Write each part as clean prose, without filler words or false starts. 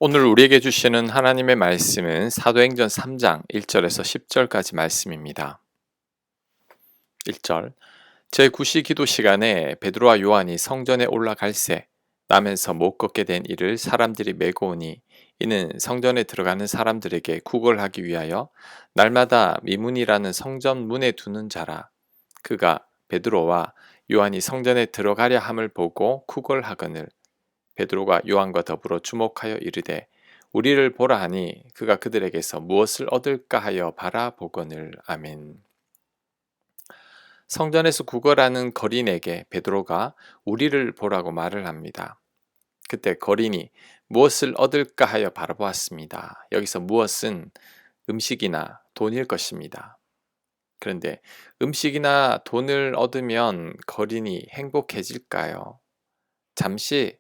오늘 우리에게 주시는 하나님의 말씀은 사도행전 3장 1절에서 10절까지 말씀입니다. 1절 제9시 기도 시간에 베드로와 요한이 성전에 올라갈새 나면서 못 걷게 된 이를 사람들이 메고 오니 이는 성전에 들어가는 사람들에게 구걸하기 위하여 날마다 미문이라는 성전 문에 두는 자라. 그가 베드로와 요한이 성전에 들어가려 함을 보고 구걸하거늘 베드로가 요한과 더불어 주목하여 이르되 우리를 보라 하니 그가 그들에게서 무엇을 얻을까 하여 바라보거늘. 아멘. 성전에서 구걸하는 거린에게 베드로가 우리를 보라고 말을 합니다. 그때 거린이 무엇을 얻을까 하여 바라보았습니다. 여기서 무엇은 음식이나 돈일 것입니다. 그런데 음식이나 돈을 얻으면 거린이 행복해질까요? 잠시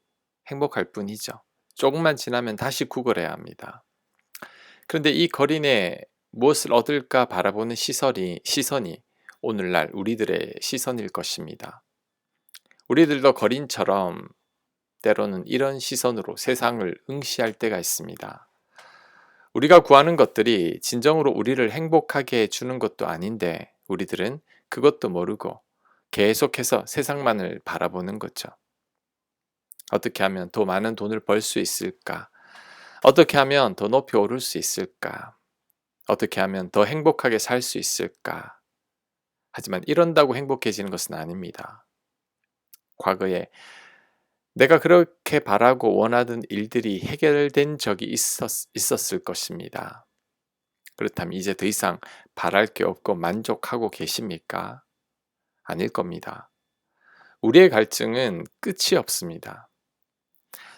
행복할 뿐이죠. 조금만 지나면 다시 구걸해야 합니다. 그런데 이 거린의 무엇을 얻을까 바라보는 시선이 오늘날 우리들의 시선일 것입니다. 우리들도 거린처럼 때로는 이런 시선으로 세상을 응시할 때가 있습니다. 우리가 구하는 것들이 진정으로 우리를 행복하게 해주는 것도 아닌데 우리들은 그것도 모르고 계속해서 세상만을 바라보는 거죠. 어떻게 하면 더 많은 돈을 벌 수 있을까? 어떻게 하면 더 높이 오를 수 있을까? 어떻게 하면 더 행복하게 살 수 있을까? 하지만 이런다고 행복해지는 것은 아닙니다. 과거에 내가 그렇게 바라고 원하던 일들이 해결된 적이 있었을 것입니다. 그렇다면 이제 더 이상 바랄 게 없고 만족하고 계십니까? 아닐 겁니다. 우리의 갈증은 끝이 없습니다.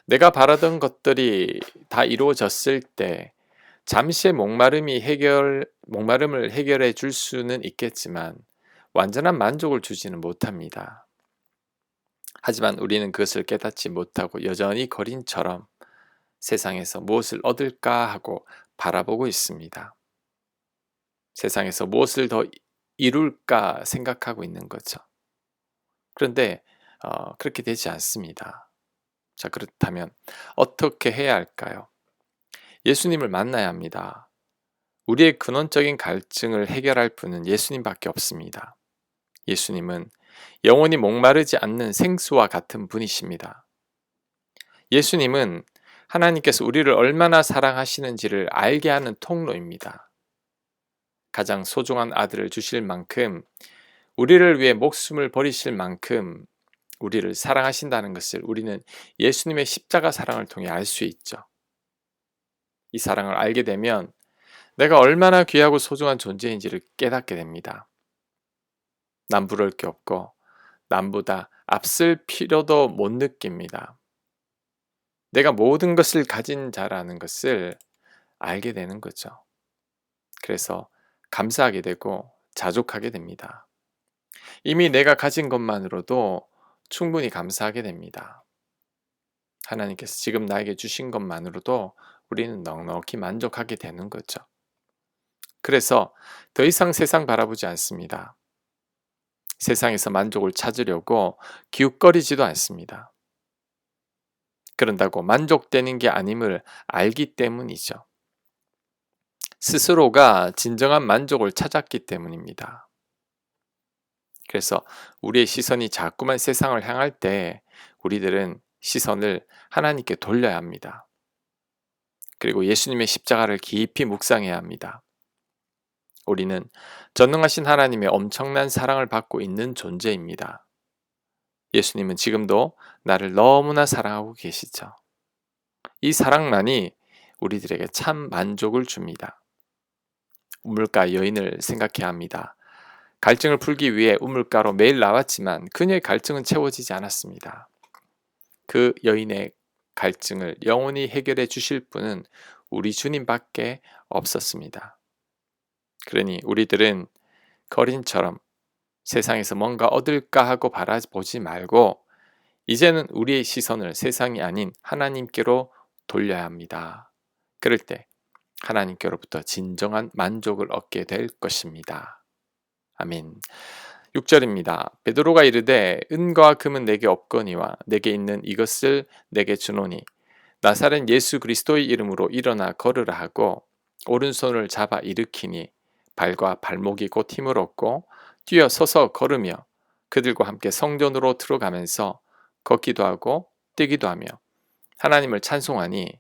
내가 바라던 것들이 다 이루어졌을 때 잠시의 목마름을 해결해 줄 수는 있겠지만 완전한 만족을 주지는 못합니다. 하지만 우리는 그것을 깨닫지 못하고 여전히 거린처럼 세상에서 무엇을 얻을까 하고 바라보고 있습니다. 세상에서 무엇을 더 이룰까 생각하고 있는 거죠. 그런데 그렇게 되지 않습니다. 자, 그렇다면 어떻게 해야 할까요? 예수님을 만나야 합니다. 우리의 근원적인 갈증을 해결할 분은 예수님밖에 없습니다. 예수님은 영원히 목마르지 않는 생수와 같은 분이십니다. 예수님은 하나님께서 우리를 얼마나 사랑하시는지를 알게 하는 통로입니다. 가장 소중한 아들을 주실 만큼, 우리를 위해 목숨을 버리실 만큼 우리를 사랑하신다는 것을 우리는 예수님의 십자가 사랑을 통해 알 수 있죠. 이 사랑을 알게 되면 내가 얼마나 귀하고 소중한 존재인지를 깨닫게 됩니다. 남부러울 게 없고 남보다 앞설 필요도 못 느낍니다. 내가 모든 것을 가진 자라는 것을 알게 되는 거죠. 그래서 감사하게 되고 자족하게 됩니다. 이미 내가 가진 것만으로도 충분히 감사하게 됩니다. 하나님께서 지금 나에게 주신 것만으로도 우리는 넉넉히 만족하게 되는 거죠. 그래서 더 이상 세상 바라보지 않습니다. 세상에서 만족을 찾으려고 기웃거리지도 않습니다. 그런다고 만족되는 게 아님을 알기 때문이죠. 스스로가 진정한 만족을 찾았기 때문입니다. 그래서 우리의 시선이 자꾸만 세상을 향할 때 우리들은 시선을 하나님께 돌려야 합니다. 그리고 예수님의 십자가를 깊이 묵상해야 합니다. 우리는 전능하신 하나님의 엄청난 사랑을 받고 있는 존재입니다. 예수님은 지금도 나를 너무나 사랑하고 계시죠. 이 사랑만이 우리들에게 참 만족을 줍니다. 우물가 여인을 생각해야 합니다. 갈증을 풀기 위해 우물가로 매일 나왔지만 그녀의 갈증은 채워지지 않았습니다. 그 여인의 갈증을 영원히 해결해 주실 분은 우리 주님밖에 없었습니다. 그러니 우리들은 거린처럼 세상에서 뭔가 얻을까 하고 바라보지 말고 이제는 우리의 시선을 세상이 아닌 하나님께로 돌려야 합니다. 그럴 때 하나님께로부터 진정한 만족을 얻게 될 것입니다. 아멘. 6절입니다. 베드로가 이르되 은과 금은 내게 없거니와 내게 있는 이것을 내게 주노니 나사렛 예수 그리스도의 이름으로 일어나 걸으라 하고 오른손을 잡아 일으키니 발과 발목이 곧 힘을 얻고 뛰어 서서 걸으며 그들과 함께 성전으로 들어가면서 걷기도 하고 뛰기도 하며 하나님을 찬송하니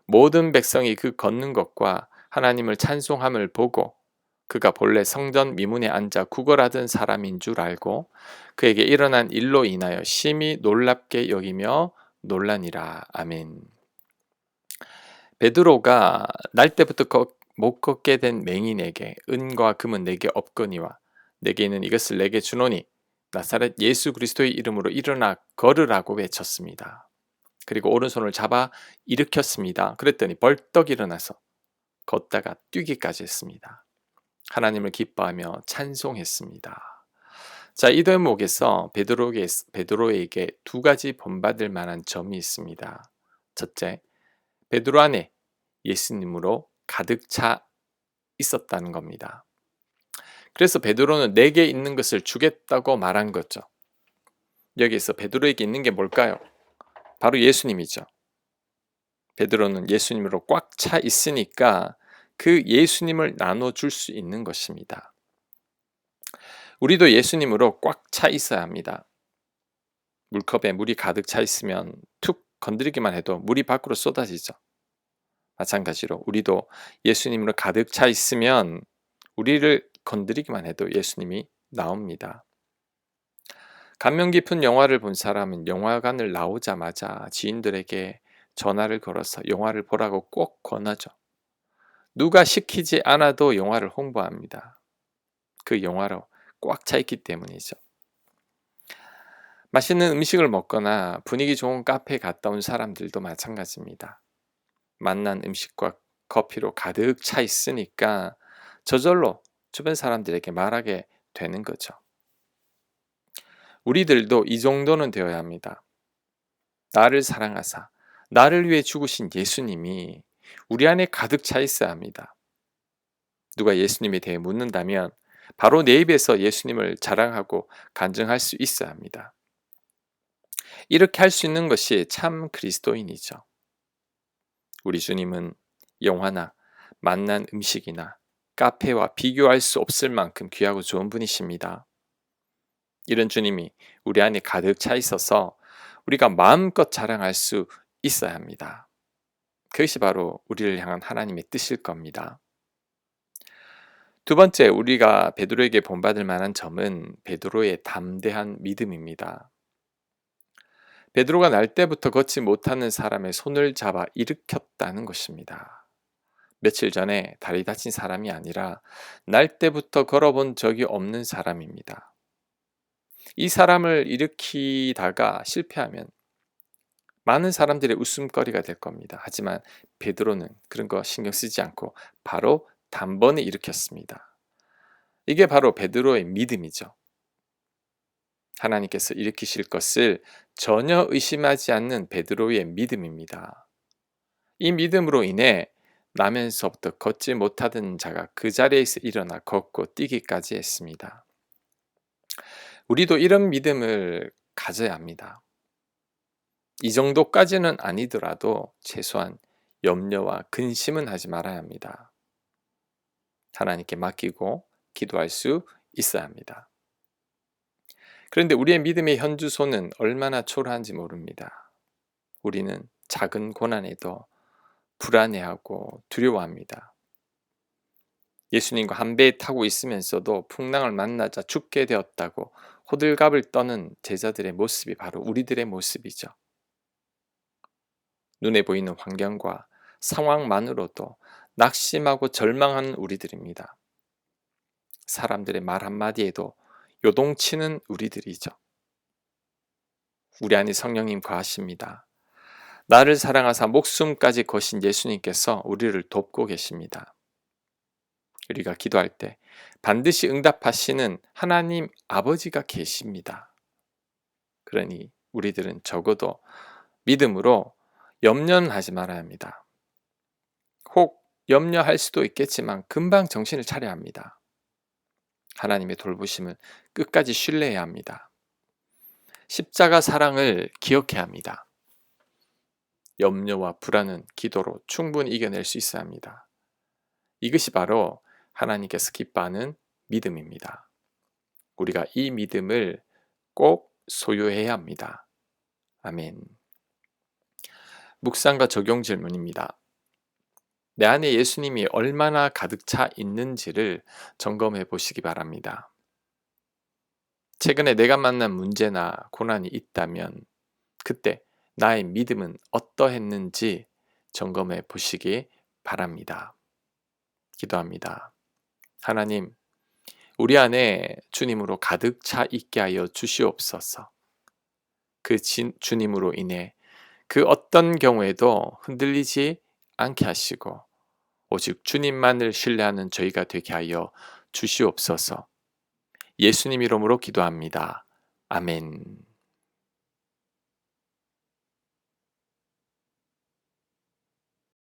모든 백성이 그 걷는 것과 하나님을 찬송함을 보고 그가 본래 성전 미문에 앉아 구걸하던 사람인 줄 알고 그에게 일어난 일로 인하여 심히 놀랍게 여기며 놀라니라. 아멘. 베드로가 날 때부터 못 걷게 된 맹인에게 은과 금은 내게 없거니와 내게 있는 이것을 내게 주노니 나사렛 예수 그리스도의 이름으로 일어나 걸으라고 외쳤습니다. 그리고 오른손을 잡아 일으켰습니다. 그랬더니 벌떡 일어나서 걷다가 뛰기까지 했습니다. 하나님을 기뻐하며 찬송했습니다. 자, 이 대목에서 베드로에게 두 가지 본받을 만한 점이 있습니다. 첫째, 베드로 안에 예수님으로 가득 차 있었다는 겁니다. 그래서 베드로는 내게 있는 것을 주겠다고 말한 거죠. 여기서 베드로에게 있는 게 뭘까요? 바로 예수님이죠. 베드로는 예수님으로 꽉 차 있으니까 그 예수님을 나눠줄 수 있는 것입니다. 우리도 예수님으로 꽉 차 있어야 합니다. 물컵에 물이 가득 차 있으면 툭 건드리기만 해도 물이 밖으로 쏟아지죠. 마찬가지로 우리도 예수님으로 가득 차 있으면 우리를 건드리기만 해도 예수님이 나옵니다. 감명 깊은 영화를 본 사람은 영화관을 나오자마자 지인들에게 전화를 걸어서 영화를 보라고 꼭 권하죠. 누가 시키지 않아도 영화를 홍보합니다. 그 영화로 꽉 차 있기 때문이죠. 맛있는 음식을 먹거나 분위기 좋은 카페에 갔다 온 사람들도 마찬가지입니다. 맛난 음식과 커피로 가득 차 있으니까 저절로 주변 사람들에게 말하게 되는 거죠. 우리들도 이 정도는 되어야 합니다. 나를 사랑하사 나를 위해 죽으신 예수님이 우리 안에 가득 차 있어야 합니다. 누가 예수님에 대해 묻는다면 바로 내 입에서 예수님을 자랑하고 간증할 수 있어야 합니다. 이렇게 할 수 있는 것이 참 그리스도인이죠. 우리 주님은 영화나 맛난 음식이나 카페와 비교할 수 없을 만큼 귀하고 좋은 분이십니다. 이런 주님이 우리 안에 가득 차 있어서 우리가 마음껏 자랑할 수 있어야 합니다. 그것이 바로 우리를 향한 하나님의 뜻일 겁니다. 두 번째, 우리가 베드로에게 본받을 만한 점은 베드로의 담대한 믿음입니다. 베드로가 날 때부터 걷지 못하는 사람의 손을 잡아 일으켰다는 것입니다. 며칠 전에 다리 다친 사람이 아니라 날 때부터 걸어본 적이 없는 사람입니다. 이 사람을 일으키다가 실패하면 많은 사람들의 웃음거리가 될 겁니다. 하지만 베드로는 그런 거 신경 쓰지 않고 바로 단번에 일으켰습니다. 이게 바로 베드로의 믿음이죠. 하나님께서 일으키실 것을 전혀 의심하지 않는 베드로의 믿음입니다. 이 믿음으로 인해 나면서부터 걷지 못하던 자가 그 자리에서 일어나 걷고 뛰기까지 했습니다. 우리도 이런 믿음을 가져야 합니다. 이 정도까지는 아니더라도 최소한 염려와 근심은 하지 말아야 합니다. 하나님께 맡기고 기도할 수 있어야 합니다. 그런데 우리의 믿음의 현주소는 얼마나 초라한지 모릅니다. 우리는 작은 고난에도 불안해하고 두려워합니다. 예수님과 한 배에 타고 있으면서도 풍랑을 만나자 죽게 되었다고 호들갑을 떠는 제자들의 모습이 바로 우리들의 모습이죠. 눈에 보이는 환경과 상황만으로도 낙심하고 절망하는 우리들입니다. 사람들의 말 한마디에도 요동치는 우리들이죠. 우리 안에 성령님 거하십니다. 나를 사랑하사 목숨까지 거신 예수님께서 우리를 돕고 계십니다. 우리가 기도할 때 반드시 응답하시는 하나님 아버지가 계십니다. 그러니 우리들은 적어도 믿음으로 염려는 하지 말아야 합니다. 혹 염려할 수도 있겠지만 금방 정신을 차려야 합니다. 하나님의 돌보심을 끝까지 신뢰해야 합니다. 십자가 사랑을 기억해야 합니다. 염려와 불안은 기도로 충분히 이겨낼 수 있어야 합니다. 이것이 바로 하나님께서 기뻐하는 믿음입니다. 우리가 이 믿음을 꼭 소유해야 합니다. 아멘. 묵상과 적용 질문입니다. 내 안에 예수님이 얼마나 가득 차 있는지를 점검해 보시기 바랍니다. 최근에 내가 만난 문제나 고난이 있다면 그때 나의 믿음은 어떠했는지 점검해 보시기 바랍니다. 기도합니다. 하나님, 우리 안에 주님으로 가득 차 있게 하여 주시옵소서. 그 주님으로 인해 그 어떤 경우에도 흔들리지 않게 하시고 오직 주님만을 신뢰하는 저희가 되게 하여 주시옵소서. 예수님 이름으로 기도합니다. 아멘.